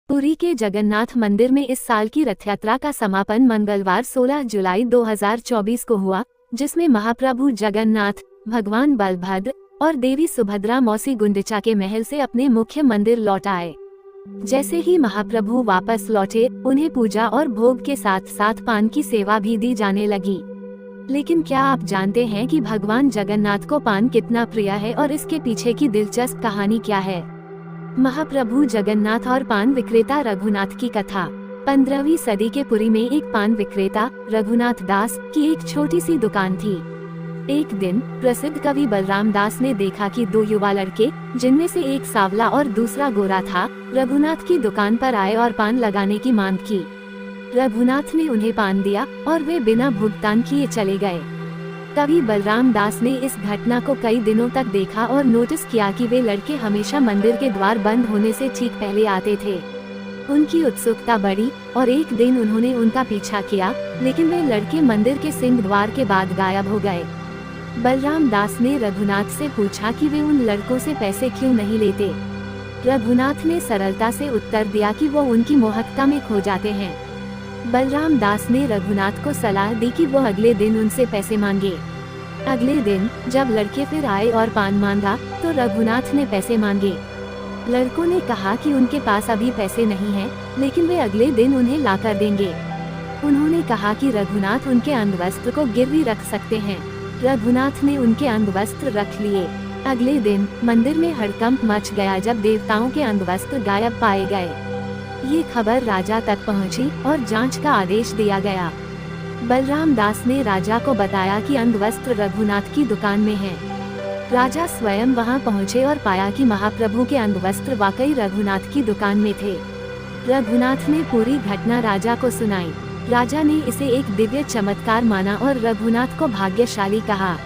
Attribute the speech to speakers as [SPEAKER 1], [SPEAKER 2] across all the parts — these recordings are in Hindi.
[SPEAKER 1] पुरी के जगन्नाथ मंदिर में इस साल की रथ यात्रा का समापन मंगलवार 16 जुलाई 2024 को हुआ, जिसमें महाप्रभु जगन्नाथ, भगवान बलभद्र और देवी सुभद्रा मौसी गुंडिचा के महल से अपने मुख्य मंदिर लौट आए। जैसे ही महाप्रभु वापस लौटे, उन्हें पूजा और भोग के साथ साथ पान की सेवा भी दी जाने लगी। लेकिन क्या आप जानते हैं कि भगवान जगन्नाथ को पान कितना प्रिय है और इसके पीछे की दिलचस्प कहानी क्या है? महाप्रभु जगन्नाथ और पान विक्रेता रघुनाथ की कथा। 15वीं सदी के पुरी में एक पान विक्रेता रघुनाथ दास की एक छोटी सी दुकान थी। एक दिन प्रसिद्ध कवि बलराम दास ने देखा कि दो युवा लड़के, जिनमें से एक सांवला और दूसरा गोरा था, रघुनाथ की दुकान पर आए और पान लगाने की मांग की। रघुनाथ ने उन्हें पान दिया और वे बिना भुगतान किए चले गए। कवि बलराम दास ने इस घटना को कई दिनों तक देखा और नोटिस किया कि वे लड़के हमेशा मंदिर के द्वार बंद होने से ठीक पहले आते थे। उनकी उत्सुकता बढ़ी और एक दिन उन्होंने उनका पीछा किया, लेकिन वे लड़के मंदिर के सिंह द्वार के बाद गायब हो गए। बलराम दास ने रघुनाथ से पूछा कि वे उन लड़कों से पैसे क्यों नहीं लेते। रघुनाथ ने सरलता से उत्तर दिया कि वो उनकी मोहकता में खो जाते हैं। बलराम दास ने रघुनाथ को सलाह दी कि वो अगले दिन उनसे पैसे मांगे। अगले दिन जब लड़के फिर आए और पान मांगा, तो रघुनाथ ने पैसे मांगे। लड़कों ने कहा कि उनके पास अभी पैसे नहीं हैं, लेकिन वे अगले दिन उन्हें लाकर देंगे। उन्होंने कहा कि रघुनाथ उनके अंगवस्त्र को गिरवी रख सकते हैं। रघुनाथ ने उनके अंगवस्त्र रख लिए। अगले दिन मंदिर में हड़कंप मच गया जब देवताओं के अंगवस्त्र गायब पाए गए। ये खबर राजा तक पहुंची और जांच का आदेश दिया गया। बलराम दास ने राजा को बताया कि अंगवस्त्र रघुनाथ की दुकान में हैं। राजा स्वयं वहां पहुंचे और पाया कि महाप्रभु के अंगवस्त्र वाकई रघुनाथ की दुकान में थे। रघुनाथ ने पूरी घटना राजा को सुनाई। राजा ने इसे एक दिव्य चमत्कार माना और रघुनाथ को भाग्यशाली कहा।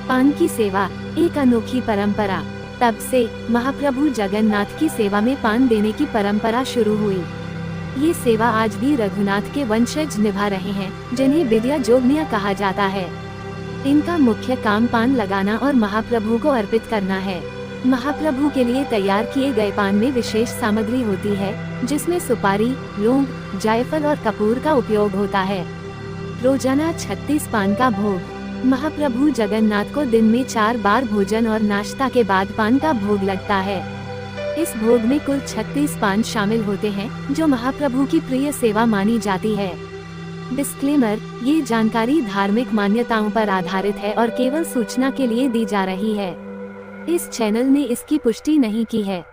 [SPEAKER 1] पान की सेवा एक अनोखी परंपरा। तब से महाप्रभु जगन्नाथ की सेवा में पान देने की परंपरा शुरू हुई। ये सेवा आज भी रघुनाथ के वंशज निभा रहे हैं, जिन्हें विद्या जोगनिया कहा जाता है। इनका मुख्य काम पान लगाना और महाप्रभु को अर्पित करना है। महाप्रभु के लिए तैयार किए गए पान में विशेष सामग्री होती है, जिसमें सुपारी, लौंग, जायफल और कपूर का उपयोग होता है। रोजाना 36 पान का भोग। महाप्रभु जगन्नाथ को दिन में 4 बार भोजन और नाश्ता के बाद पान का भोग लगता है। इस भोग में कुल 36 पान शामिल होते हैं, जो महाप्रभु की प्रिय सेवा मानी जाती है। डिस्क्लेमर: ये जानकारी धार्मिक मान्यताओं पर आधारित है और केवल सूचना के लिए दी जा रही है। इस चैनल ने इसकी पुष्टि नहीं की है।